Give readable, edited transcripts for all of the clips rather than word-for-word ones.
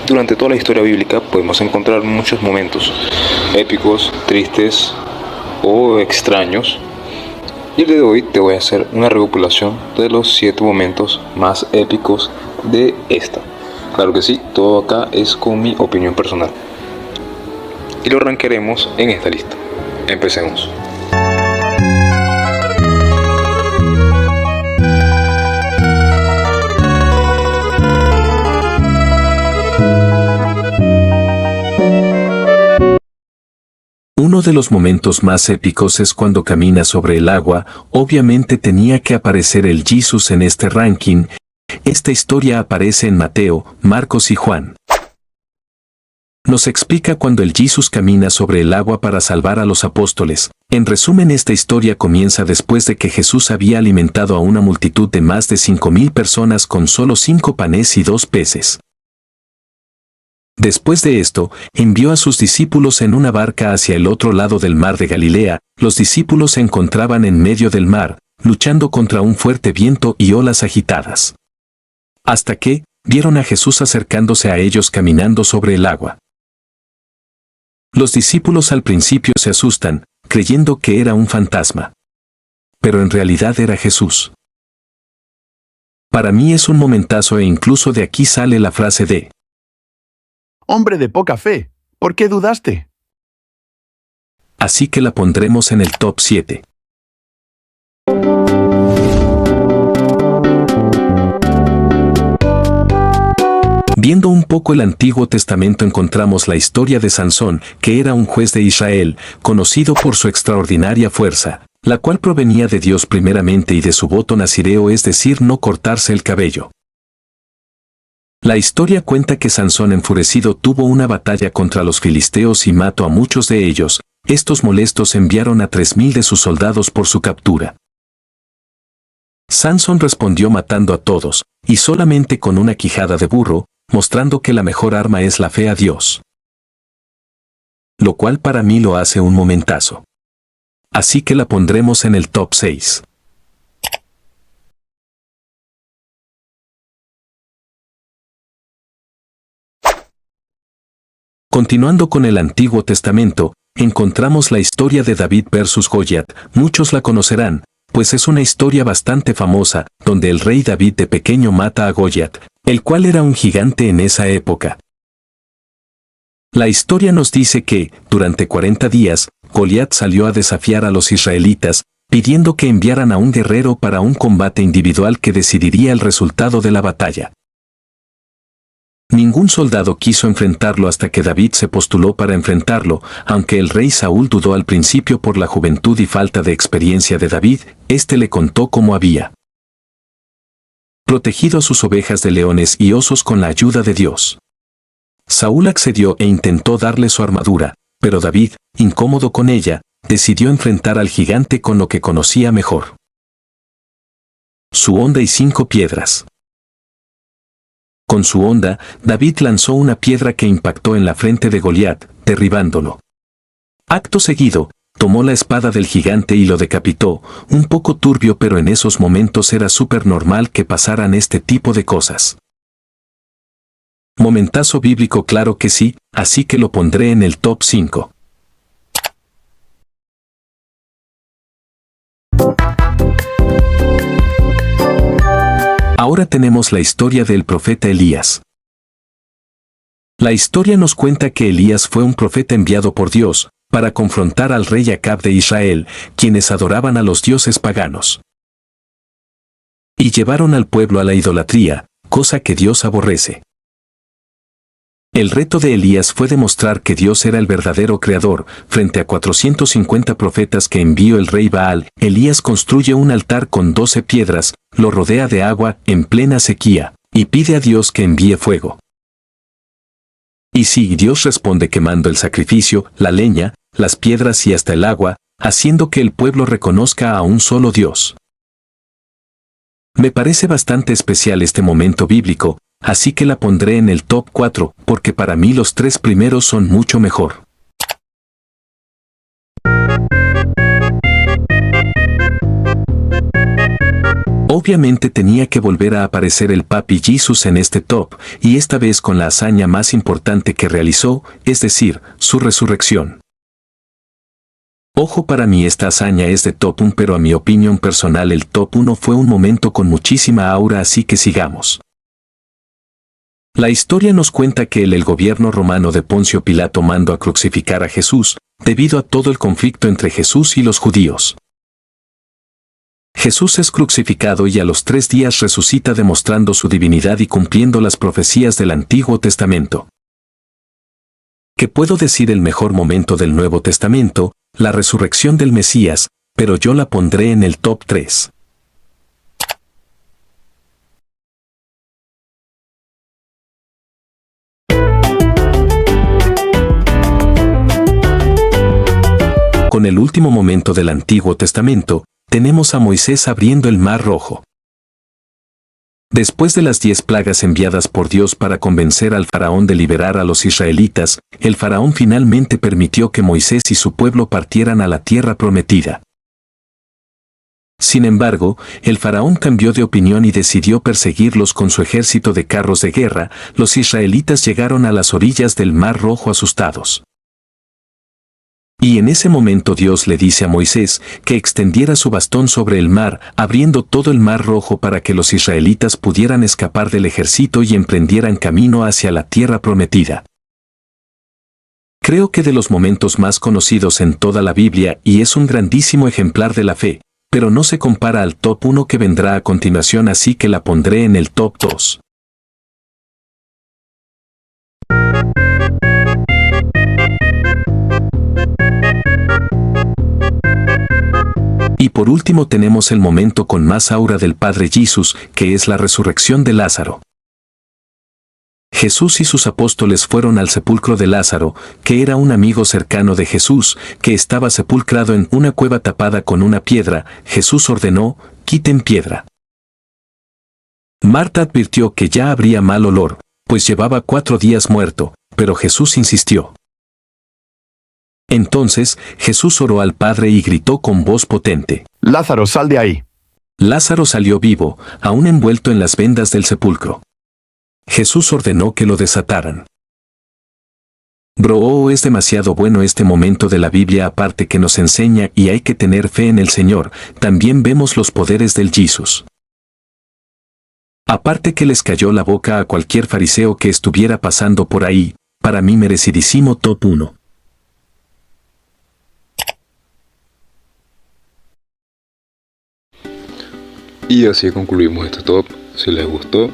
Durante toda la historia bíblica podemos encontrar muchos momentos épicos, tristes o extraños. Y el día de hoy te voy a hacer una recopilación de los 7 momentos más épicos de esta. Claro que sí, todo acá es con mi opinión personal. Y lo arrancaremos en esta lista. Empecemos. Uno de los momentos más épicos es cuando camina sobre el agua. Obviamente tenía que aparecer el Jesús en este ranking. Esta historia aparece en Mateo, Marcos y Juan. Nos explica cuando el Jesús camina sobre el agua para salvar a los apóstoles. En resumen, esta historia comienza después de que Jesús había alimentado a una multitud de más de 5,000 personas con solo 5 panes y 2 peces. Después de esto, envió a sus discípulos en una barca hacia el otro lado del mar de Galilea. Los discípulos se encontraban en medio del mar, luchando contra un fuerte viento y olas agitadas. Hasta que, vieron a Jesús acercándose a ellos caminando sobre el agua. Los discípulos al principio se asustan, creyendo que era un fantasma. Pero en realidad era Jesús. Para mí es un momentazo e incluso de aquí sale la frase de Hombre de poca fe, ¿por qué dudaste? Así que la pondremos en el top 7. Viendo un poco el Antiguo Testamento encontramos la historia de Sansón, que era un juez de Israel, conocido por su extraordinaria fuerza, la cual provenía de Dios primeramente y de su voto nazireo, es decir, no cortarse el cabello. La historia cuenta que Sansón enfurecido tuvo una batalla contra los filisteos y mató a muchos de ellos. Estos molestos enviaron a 3,000 de sus soldados por su captura. Sansón respondió matando a todos, y solamente con una quijada de burro, mostrando que la mejor arma es la fe a Dios. Lo cual para mí lo hace un momentazo. Así que la pondremos en el top 6. Continuando con el Antiguo Testamento, encontramos la historia de David versus Goliat. Muchos la conocerán, pues es una historia bastante famosa, donde el rey David de pequeño mata a Goliat, el cual era un gigante en esa época. La historia nos dice que, durante 40 días, Goliat salió a desafiar a los israelitas, pidiendo que enviaran a un guerrero para un combate individual que decidiría el resultado de la batalla. Ningún soldado quiso enfrentarlo hasta que David se postuló para enfrentarlo, aunque el rey Saúl dudó al principio por la juventud y falta de experiencia de David. Este le contó cómo había protegido a sus ovejas de leones y osos con la ayuda de Dios. Saúl accedió e intentó darle su armadura, pero David, incómodo con ella, decidió enfrentar al gigante con lo que conocía mejor: su honda y 5 piedras. Con su honda, David lanzó una piedra que impactó en la frente de Goliat, derribándolo. Acto seguido, tomó la espada del gigante y lo decapitó. Un poco turbio, pero en esos momentos era súper normal que pasaran este tipo de cosas. Momentazo bíblico, claro que sí, así que lo pondré en el top 5. Ahora tenemos la historia del profeta Elías. La historia nos cuenta que Elías fue un profeta enviado por Dios para confrontar al rey Acab de Israel, quienes adoraban a los dioses paganos. Y llevaron al pueblo a la idolatría, cosa que Dios aborrece. El reto de Elías fue demostrar que Dios era el verdadero creador. Frente a 450 profetas que envió el rey Baal, Elías construye un altar con 12 piedras, lo rodea de agua en plena sequía, y pide a Dios que envíe fuego. Y sí, Dios responde quemando el sacrificio, la leña, las piedras y hasta el agua, haciendo que el pueblo reconozca a un solo Dios. Me parece bastante especial este momento bíblico, así que la pondré en el top 4, porque para mí los 3 primeros son mucho mejor. Obviamente tenía que volver a aparecer el Papi Jesus en este top, y esta vez con la hazaña más importante que realizó, es decir, su resurrección. Ojo, para mí esta hazaña es de top 1, pero a mi opinión personal el top 1 fue un momento con muchísima aura, así que sigamos. La historia nos cuenta que el gobierno romano de Poncio Pilato mandó a crucificar a Jesús, debido a todo el conflicto entre Jesús y los judíos. Jesús es crucificado y a los 3 días resucita, demostrando su divinidad y cumpliendo las profecías del Antiguo Testamento. ¿Qué puedo decir? El mejor momento del Nuevo Testamento, la resurrección del Mesías, pero yo la pondré en el top 3. Con el último momento del Antiguo Testamento, tenemos a Moisés abriendo el Mar Rojo. Después de las 10 plagas enviadas por Dios para convencer al faraón de liberar a los israelitas, el faraón finalmente permitió que Moisés y su pueblo partieran a la tierra prometida. Sin embargo, el faraón cambió de opinión y decidió perseguirlos con su ejército de carros de guerra. Los israelitas llegaron a las orillas del Mar Rojo asustados. Y en ese momento Dios le dice a Moisés que extendiera su bastón sobre el mar, abriendo todo el Mar Rojo para que los israelitas pudieran escapar del ejército y emprendieran camino hacia la tierra prometida. Creo que de los momentos más conocidos en toda la Biblia, y es un grandísimo ejemplar de la fe, pero no se compara al top 1 que vendrá a continuación, así que la pondré en el top 2. Y por último tenemos el momento con más aura del Padre Jesús, que es la resurrección de Lázaro. Jesús y sus apóstoles fueron al sepulcro de Lázaro, que era un amigo cercano de Jesús, que estaba sepulcrado en una cueva tapada con una piedra. Jesús ordenó: quiten piedra. Marta advirtió que ya habría mal olor, pues llevaba 4 días muerto, pero Jesús insistió. Entonces, Jesús oró al Padre y gritó con voz potente: Lázaro, sal de ahí. Lázaro salió vivo, aún envuelto en las vendas del sepulcro. Jesús ordenó que lo desataran. Bro, es demasiado bueno este momento de la Biblia, aparte que nos enseña y hay que tener fe en el Señor. También vemos los poderes del Jesús. Aparte que les cayó la boca a cualquier fariseo que estuviera pasando por ahí. Para mí merecidísimo top 1. Y así concluimos este top. Si les gustó,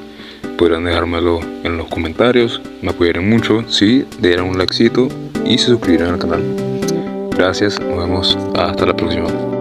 podrán dejármelo en los comentarios, me apoyarían mucho si le dieran un likecito y se suscribieran al canal. Gracias, nos vemos hasta la próxima.